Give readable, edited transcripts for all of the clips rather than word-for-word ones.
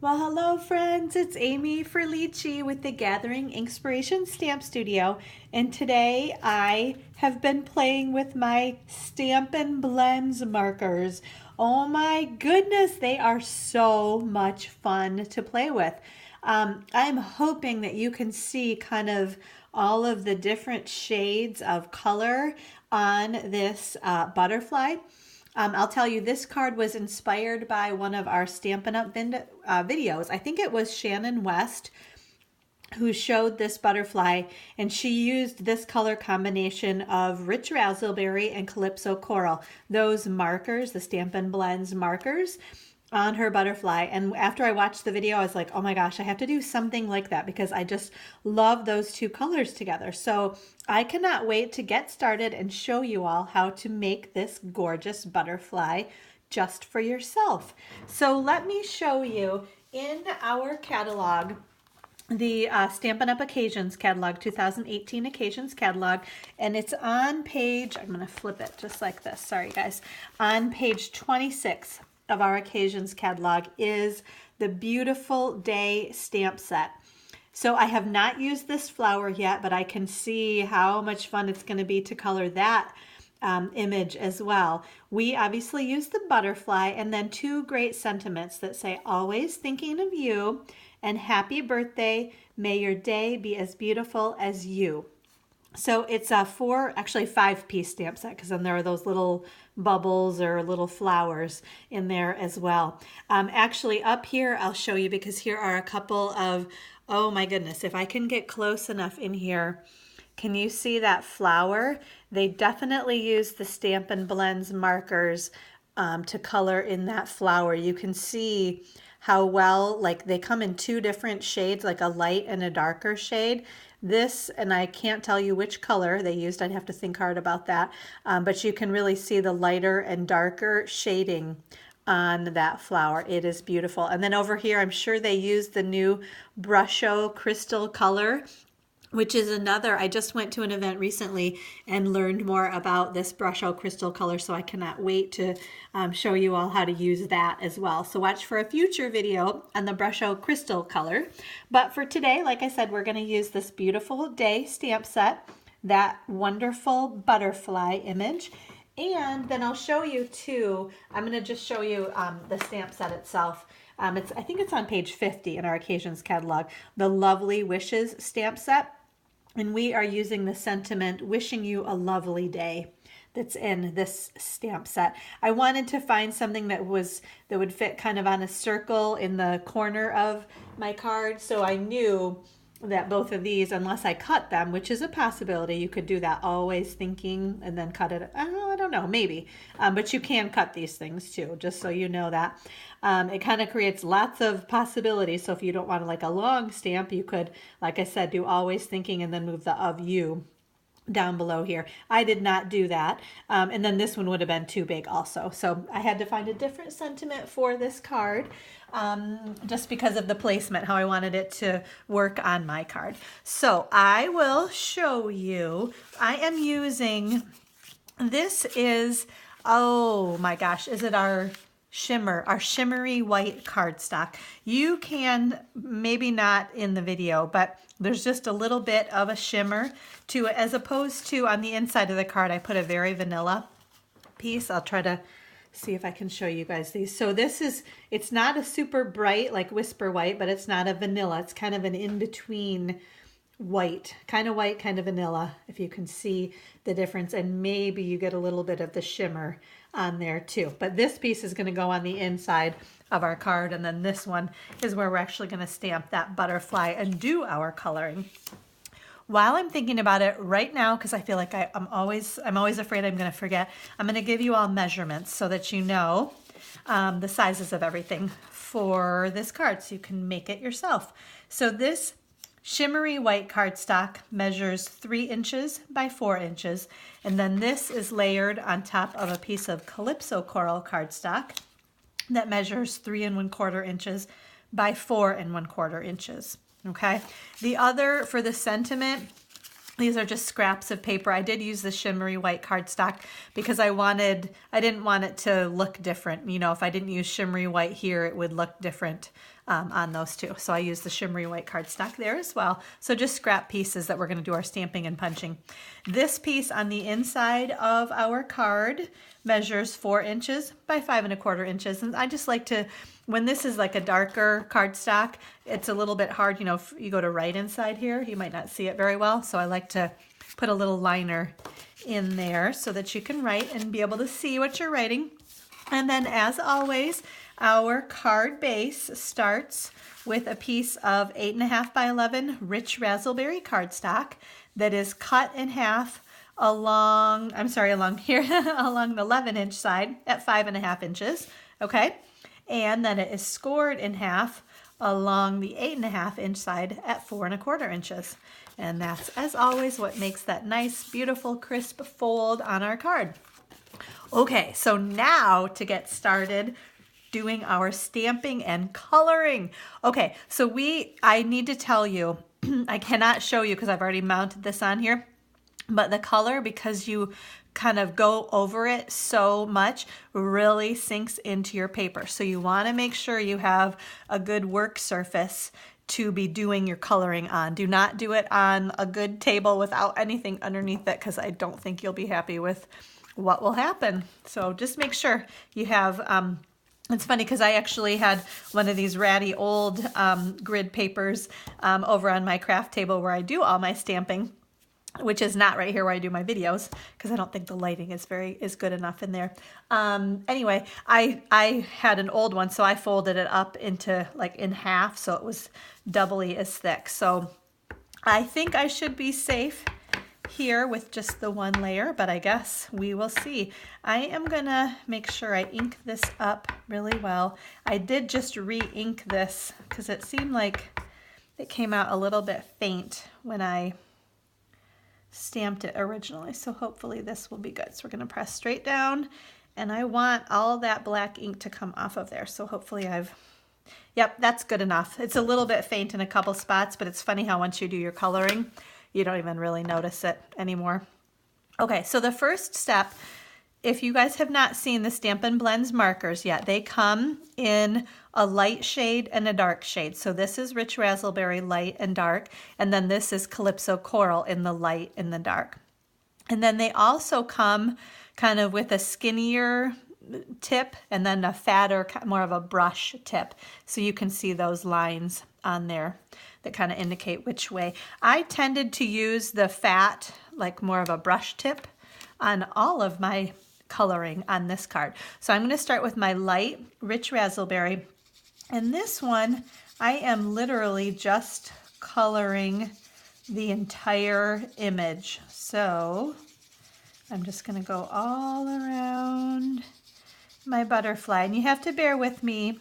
Well, hello friends, it's Amy Frillici with the Gathering Inkspiration Stamp Studio, and today I have been playing with my Stampin' Blends markers. Oh my goodness, they are so much fun to play with. I'm hoping that you can see kind of all of the different shades of color on this butterfly. I'll tell you, this card was inspired by one of our Stampin' Up! Videos. I think it was Shannon West who showed this butterfly, and she used this color combination of Rich Razzleberry and Calypso Coral, those markers, the Stampin' Blends markers, on her butterfly. And after I watched the video, I was like, oh my gosh, I have to do something like that because I just love those two colors together. So I cannot wait to get started and show you all how to make this gorgeous butterfly just for yourself. So let me show you in our catalog, the Stampin' Up! Occasions catalog, 2018 Occasions catalog, and it's on page, I'm going to flip it just like this, sorry guys, on page 26 of our Occasions catalog is the Beautiful Day stamp set. So I have not used this flower yet, but I can see how much fun it's going to be to color that image as well. We obviously use the butterfly and then two great sentiments that say, always thinking of you and happy birthday. May your day be as beautiful as you. So it's a actually 5-piece stamp set, because then there are those little bubbles or little flowers in there as well. Actually up here, I'll show you, because here are a couple of, oh my goodness, if I can get close enough in here, can you see that flower? They definitely use the Stampin' Blends markers to color in that flower. You can see how well, like they come in two different shades, like a light and a darker shade. This, and I can't tell you which color they used, I'd have to think hard about that, but you can really see the lighter and darker shading on that flower. It is beautiful. And then over here, I'm sure they used the new Brusho crystal color, which is another, I just went to an event recently and learned more about this Brusho crystal color, so I cannot wait to show you all how to use that as well. So watch for a future video on the Brusho crystal color. But for today, like I said, we're going to use this Beautiful Day stamp set, that wonderful butterfly image, and then I'll show you too, I'm going to just show you the stamp set itself. I think it's on page 50 in our Occasions catalog, the Lovely Wishes stamp set. And we are using the sentiment, wishing you a lovely day, that's in this stamp set. I wanted to find something that would fit kind of on a circle in the corner of my card. So I knew that both of these, unless I cut them, which is a possibility, you could do that, always thinking, and then cut it. I don't know, maybe. But you can cut these things too, just so you know that. It kind of creates lots of possibilities. So if you don't want like a long stamp, you could, like I said, do always thinking and then move the of you down below here. I did not do that. And then this one would have been too big also. So I had to find a different sentiment for this card, just because of the placement, how I wanted it to work on my card. So I will show you, I am using, this is, oh my gosh, is it our shimmery white cardstock. You can, maybe not in the video, but there's just a little bit of a shimmer to it, as opposed to on the inside of the card, I put a very vanilla piece. I'll try to see if I can show you guys these. So this is, it's not a super bright like Whisper White, but it's not a vanilla. It's kind of an in-between white, kind of vanilla, if you can see the difference, and maybe you get a little bit of the shimmer on there too. But this piece is going to go on the inside of our card, and then this one is where we're actually going to stamp that butterfly and do our coloring. While I'm thinking about it right now, because I feel like I'm always afraid I'm going to forget, I'm going to give you all measurements so that you know the sizes of everything for this card, so you can make it yourself. So this shimmery white cardstock measures 3 inches by 4 inches, and then this is layered on top of a piece of Calypso Coral cardstock that measures 3 1/4 inches by 4 1/4 inches. Okay, the other, for the sentiment, These are just scraps of paper. I did use the shimmery white cardstock because I didn't want it to look different. You know, if I didn't use shimmery white here, it would look different on those two. So I used the shimmery white cardstock there as well. So just scrap pieces that we're going to do our stamping and punching. This piece on the inside of our card measures 4 inches by 5 1/4 inches. And I just like to, when this is like a darker cardstock, it's a little bit hard. You know, if you go to write inside here, you might not see it very well. So I like to put a little liner in there so that you can write and be able to see what you're writing. And then as always, our card base starts with a piece of 8.5 by 11 Rich Razzleberry cardstock that is cut in half along here, along the 11-inch side at 5.5 inches, okay? And then it is scored in half along the 8.5-inch side at 4 1/4 inches. And that's, as always, what makes that nice, beautiful, crisp fold on our card. Okay, so now to get started doing our stamping and coloring. Okay, so I need to tell you, I cannot show you because I've already mounted this on here, but the color, because you kind of go over it so much, really sinks into your paper. So you want to make sure you have a good work surface to be doing your coloring on. Do not do it on a good table without anything underneath it, because I don't think you'll be happy with what will happen. So just make sure you have, it's funny because I actually had one of these ratty old grid papers over on my craft table where I do all my stamping, which is not right here where I do my videos because I don't think the lighting is good enough in there. Anyway, I had an old one, so I folded it up into like in half, so it was doubly as thick. So I think I should be safe here with just the one layer, but I guess we will see. I am gonna make sure I ink this up really well. I did just re-ink this because it seemed like it came out a little bit faint when I stamped it originally, so hopefully this will be good. So we're going to press straight down, and I want all that black ink to come off of there, so hopefully yep, that's good enough. It's a little bit faint in a couple spots, but it's funny how once you do your coloring, you don't even really notice it anymore. Okay, so the first step, if you guys have not seen the Stampin' Blends markers yet, they come in a light shade and a dark shade. So this is Rich Razzleberry light and dark, and then this is Calypso Coral in the light and the dark. And then they also come kind of with a skinnier tip and then a fatter, more of a brush tip. So you can see those lines on there that kind of indicate which way. I tended to use the fat, like more of a brush tip on all of my coloring on this card. So I'm going to start with my light Rich Razzleberry, and this one I am literally just coloring the entire image. So I'm just going to go all around my butterfly, and you have to bear with me.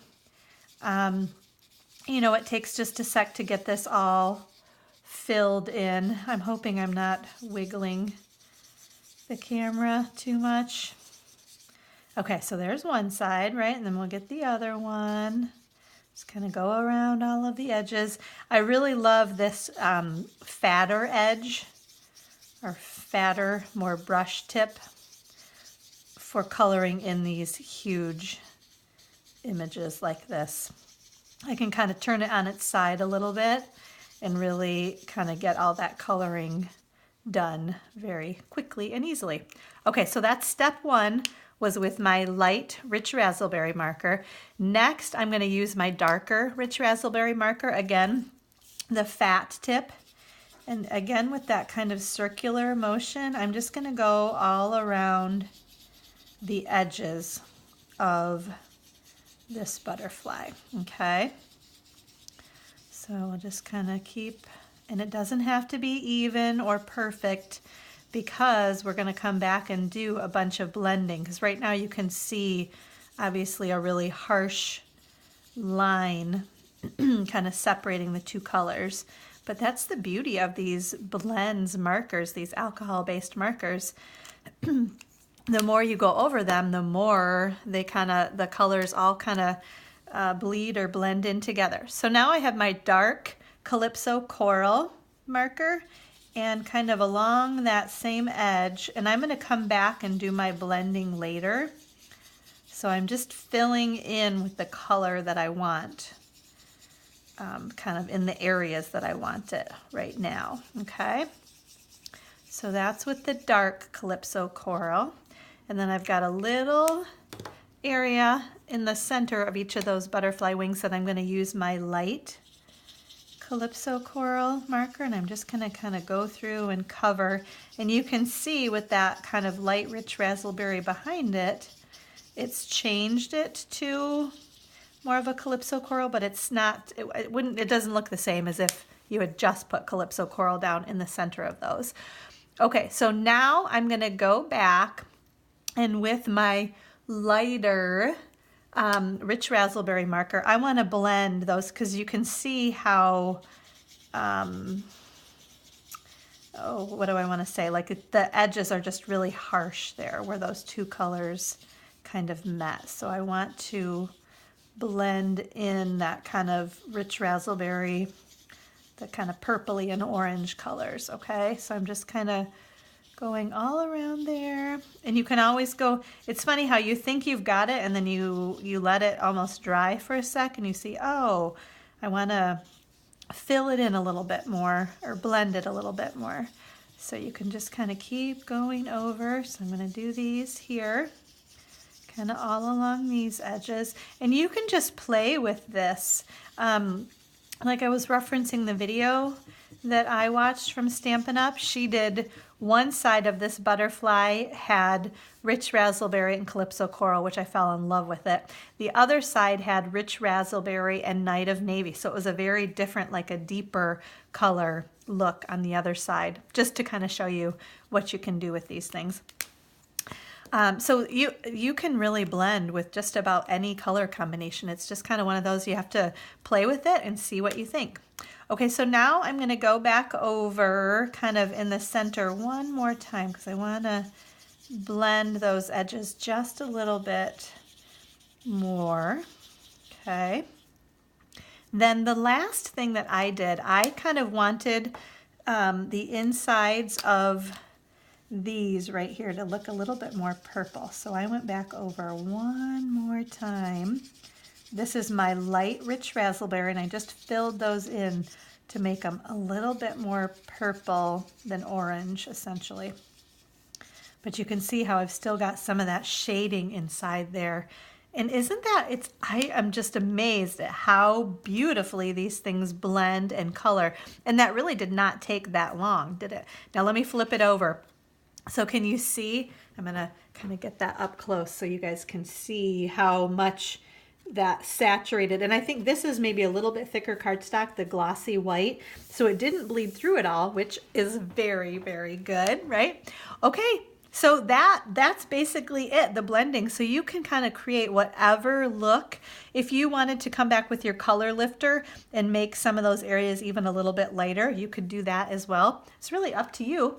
You know, it takes just a sec to get this all filled in. I'm hoping I'm not wiggling the camera too much. Okay, so there's one side, right? And then we'll get the other one. Just kind of go around all of the edges. I really love this fatter edge, or fatter, more brush tip for coloring in these huge images like this. I can kind of turn it on its side a little bit and really kind of get all that coloring done very quickly and easily. Okay, so that's step one, was with my light Rich Razzleberry marker. Next, I'm going to use my darker Rich Razzleberry marker, again, the fat tip. And again, with that kind of circular motion, I'm just going to go all around the edges of this butterfly, okay? So we'll just kind of keep, and it doesn't have to be even or perfect, because we're going to come back and do a bunch of blending, because right now you can see obviously a really harsh line kind of separating the two colors. But that's the beauty of these blends markers, these alcohol-based markers. The more you go over them, the more they the colors all kind of bleed or blend in together. So now I have my dark Calypso Coral marker, and kind of along that same edge, and I'm going to come back and do my blending later. So I'm just filling in with the color that I want, kind of in the areas that I want it right now, okay? So that's with the dark Calypso coral. And then I've got a little area in the center of each of those butterfly wings that I'm going to use my light Calypso coral marker, and I'm just going to kind of go through and cover. And you can see with that kind of light rich raspberry behind it, it's changed it to more of a Calypso coral, but it's not, it doesn't look the same as if you had just put Calypso coral down in the center of those. Okay, so now I'm going to go back, and with my lighter Rich Razzleberry marker, I want to blend those because you can see how, what do I want to say? Like the edges are just really harsh there where those two colors kind of met. So I want to blend in that kind of Rich Razzleberry, the kind of purpley and orange colors, okay? So I'm just kind of going all around there. And you can always go, it's funny how you think you've got it and then you let it almost dry for a sec and you see, oh, I want to fill it in a little bit more or blend it a little bit more. So you can just kind of keep going over. So I'm going to do these here, kind of all along these edges. And you can just play with this. Like I was referencing the video that I watched from Stampin' Up. She did one side of this butterfly had Rich Razzleberry and Calypso coral, which I fell in love with it. The other side had Rich Razzleberry and Night of Navy. So it was a very different, like a deeper color look on the other side, just to kind of show you what you can do with these things. So you can really blend with just about any color combination. It's just kind of one of those you have to play with it and see what you think. Okay, so now I'm going to go back over kind of in the center one more time because I want to blend those edges just a little bit more. Okay. Then the last thing that I did, I kind of wanted the insides of these right here to look a little bit more purple. So I went back over one more time. This is my light Rich Razzleberry, and I just filled those in to make them a little bit more purple than orange, essentially. But you can see how I've still got some of that shading inside there. And isn't that, I am just amazed at how beautifully these things blend and color. And that really did not take that long, did it? Now let me flip it over. So can you see? I'm going to kind of get that up close so you guys can see how much that saturated. And I think this is maybe a little bit thicker cardstock, the glossy white. So it didn't bleed through at all, which is very, very good, right? Okay, so that's basically it, the blending. So you can kind of create whatever look. If you wanted to come back with your color lifter and make some of those areas even a little bit lighter, you could do that as well. It's really up to you.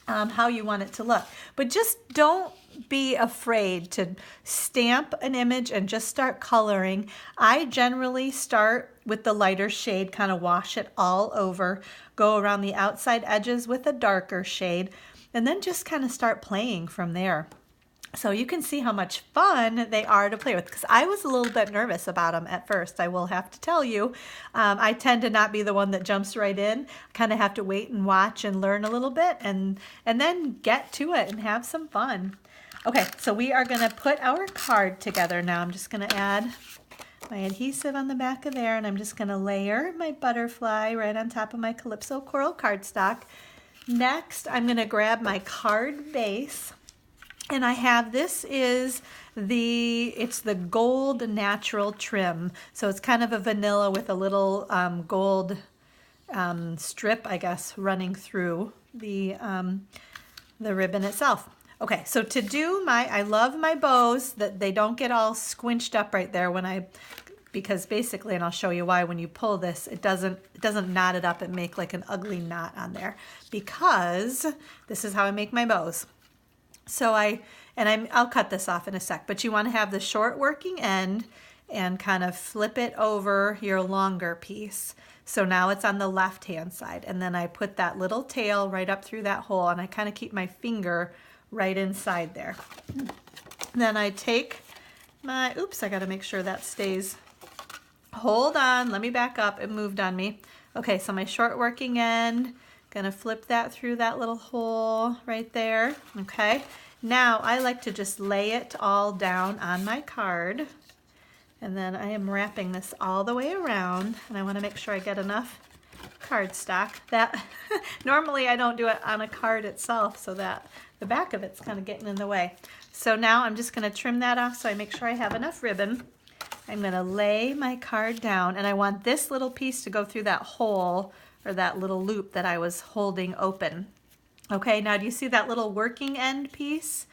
How you want it to look. But just don't be afraid to stamp an image and just start coloring. I generally start with the lighter shade, kind of wash it all over, go around the outside edges with a darker shade, and then just kind of start playing from there. So you can see how much fun they are to play with, because I was a little bit nervous about them at first, I will have to tell you. I tend to not be the one that jumps right in. I kind of have to wait and watch and learn a little bit and then get to it and have some fun. Okay, so we are going to put our card together now. I'm just going to add my adhesive on the back of there, and I'm just going to layer my butterfly right on top of my Calypso coral cardstock. Next, I'm going to grab my card base. And I have, this is it's the gold natural trim. So it's kind of a vanilla with a little gold strip, I guess, running through the ribbon itself. Okay, so to do I love my bows, that they don't get all squinched up right there because basically, and I'll show you why, when you pull this, it doesn't knot it up and make like an ugly knot on there, because this is how I make my bows. So I'll cut this off in a sec, but you want to have the short working end and kind of flip it over your longer piece. So now it's on the left hand side, and then I put that little tail right up through that hole, and I kind of keep my finger right inside there. Then I take my, oops, I got to make sure that stays. Hold on, let me back up. It moved on me. Okay, so my short working end, gonna flip that through that little hole right there. Okay, now I like to just lay it all down on my card. And then I am wrapping this all the way around, and I want to make sure I get enough cardstock. That normally I don't do it on a card itself, so that the back of it's kind of getting in the way. So now I'm just going to trim that off so I make sure I have enough ribbon. I'm going to lay my card down, and I want this little piece to go through that hole or that little loop that I was holding open. Okay, now do you see that little working end piece?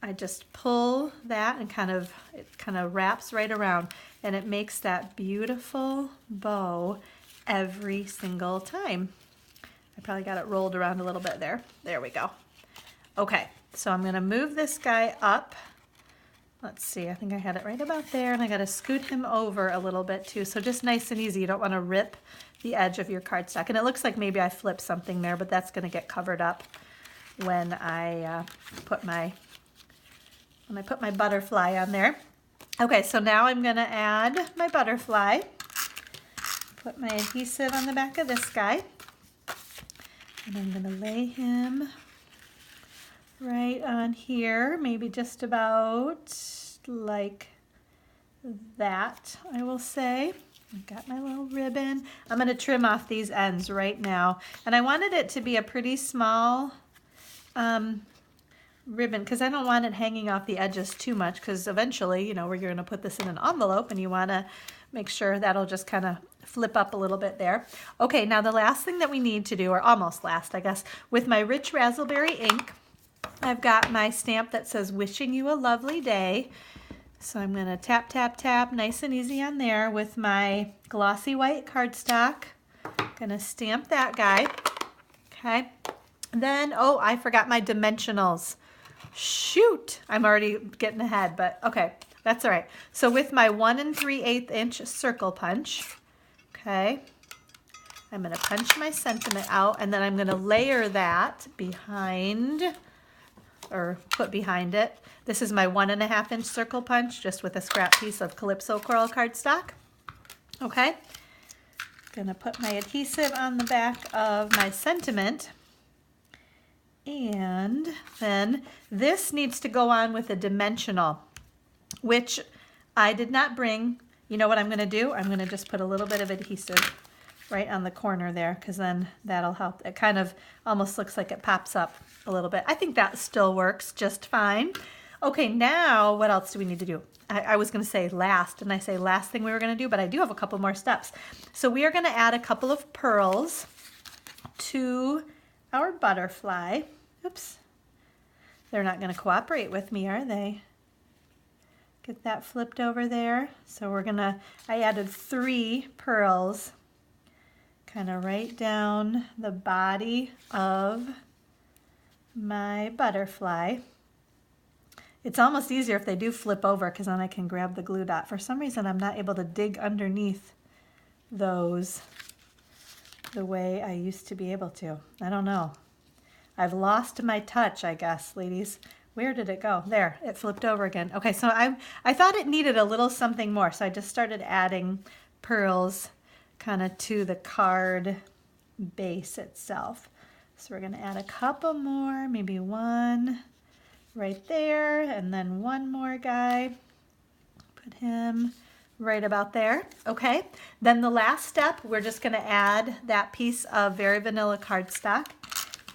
I just pull that and it kind of wraps right around, and it makes that beautiful bow every single time. I probably got it rolled around a little bit there. There we go. Okay, so I'm gonna move this guy up. Let's see, I think I had it right about there, and I gotta scoot him over a little bit too. So just nice and easy. You don't wanna rip the edge of your cardstock. And it looks like maybe I flipped something there, but that's gonna get covered up when I put my butterfly on there. Okay, so now I'm gonna add my butterfly. Put my adhesive on the back of this guy. And I'm gonna lay him right on here, maybe just about like that, I will say. I've got my little ribbon. I'm gonna trim off these ends right now. And I wanted it to be a pretty small ribbon because I don't want it hanging off the edges too much, because eventually, you know, we're going to put this in an envelope and you want to make sure that'll just kind of flip up a little bit there. Okay, now the last thing that we need to do, or almost last, I guess, with my Rich Razzleberry ink, I've got my stamp that says wishing you a lovely day. So I'm going to tap, tap, tap, nice and easy on there with my glossy white cardstock. Going to stamp that guy. Okay. Then, oh, I forgot my dimensionals. Shoot, I'm already getting ahead, but okay, that's all right. So with my 1 3/8 inch circle punch, okay, I'm gonna punch my sentiment out, and then I'm gonna layer that behind, or put behind it. This is my 1 1/2 inch circle punch, just with a scrap piece of Calypso coral cardstock. Okay, gonna put my adhesive on the back of my sentiment. And then this needs to go on with a dimensional, which I did not bring. You know what I'm going to do? I'm going to just put a little bit of adhesive right on the corner there, because then that'll help. It kind of almost looks like it pops up a little bit. I think that still works just fine. Okay, now what else do we need to do? I was going to say last, and I say last thing we were going to do, but I do have a couple more steps. So we are going to add a couple of pearls to our butterfly. Oops, they're not going to cooperate with me, are they? Get that flipped over there. So I added 3 pearls kind of right down the body of my butterfly. It's almost easier if they do flip over, because then I can grab the glue dot. For some reason, I'm not able to dig underneath those the way I used to be able to. I don't know. I've lost my touch, I guess, ladies. Where did it go? There, it flipped over again. Okay, so I thought it needed a little something more, so I just started adding pearls kind of to the card base itself. So we're gonna add a couple more, maybe 1 right there, and then 1 more guy. Put him right about there. Okay, then the last step, we're just gonna add that piece of Very Vanilla cardstock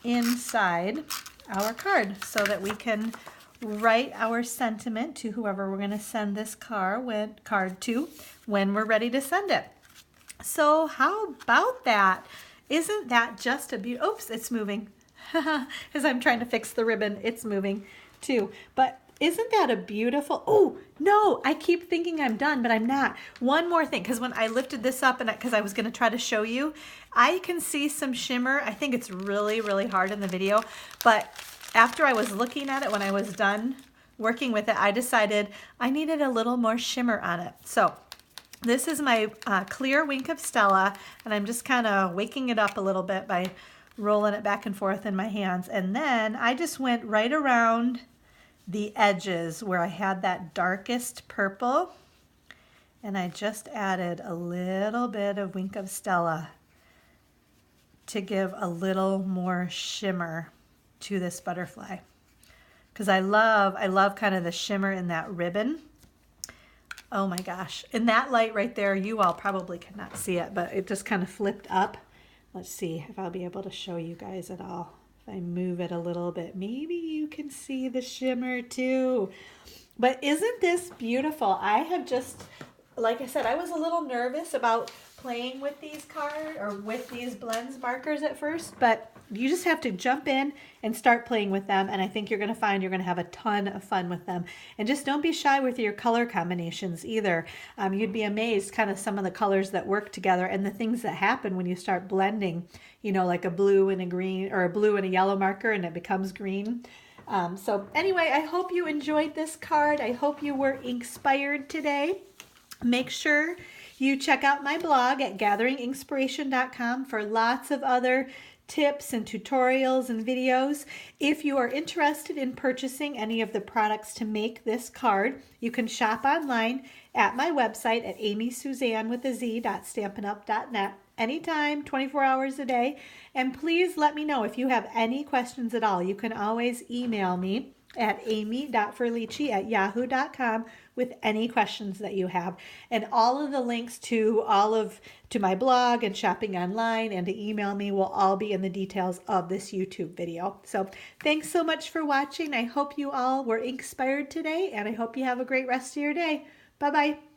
inside our card so that we can write our sentiment to whoever we're going to send this card to when we're ready to send it. So how about that? Isn't that just a beautiful, oops, it's moving. As I'm trying to fix the ribbon, it's moving too. But isn't that a beautiful, oh no, I keep thinking I'm done, but I'm not. One more thing, because when I lifted this up, and because I was going to try to show you, I can see some shimmer. I think it's really, really hard in the video, but after I was looking at it when I was done working with it, I decided I needed a little more shimmer on it. So this is my clear Wink of Stella, and I'm just kind of waking it up a little bit by rolling it back and forth in my hands. And then I just went right around the edges where I had that darkest purple, and I just added a little bit of Wink of Stella to give a little more shimmer to this butterfly, because I love kind of the shimmer in that ribbon. Oh my gosh, in that light right there, you all probably cannot see it, but it just kind of flipped up. Let's see if I'll be able to show you guys at all. If I move it a little bit, maybe you can see the shimmer too. But isn't this beautiful? I have just, like I said, I was a little nervous about playing with these blends markers at first, but you just have to jump in and start playing with them, and I think you're going to find you're going to have a ton of fun with them. And just don't be shy with your color combinations either. You'd be amazed kind of some of the colors that work together and the things that happen when you start blending, you know, like a blue and a green, or a blue and a yellow marker, and it becomes green. So anyway, I hope you enjoyed this card. I hope you were inspired today. Make sure you check out my blog at gatheringinkspiration.com for lots of other tips and tutorials and videos. If you are interested in purchasing any of the products to make this card, you can shop online at my website at amysuzanne.stampinup.net anytime, 24 hours a day. And please let me know if you have any questions at all. You can always email me at amy.frillici@yahoo.com with any questions that you have. And all of the links to my blog and shopping online and to email me will all be in the details of this YouTube video. So thanks so much for watching. I hope you all were inspired today, and I hope you have a great rest of your day. Bye-bye.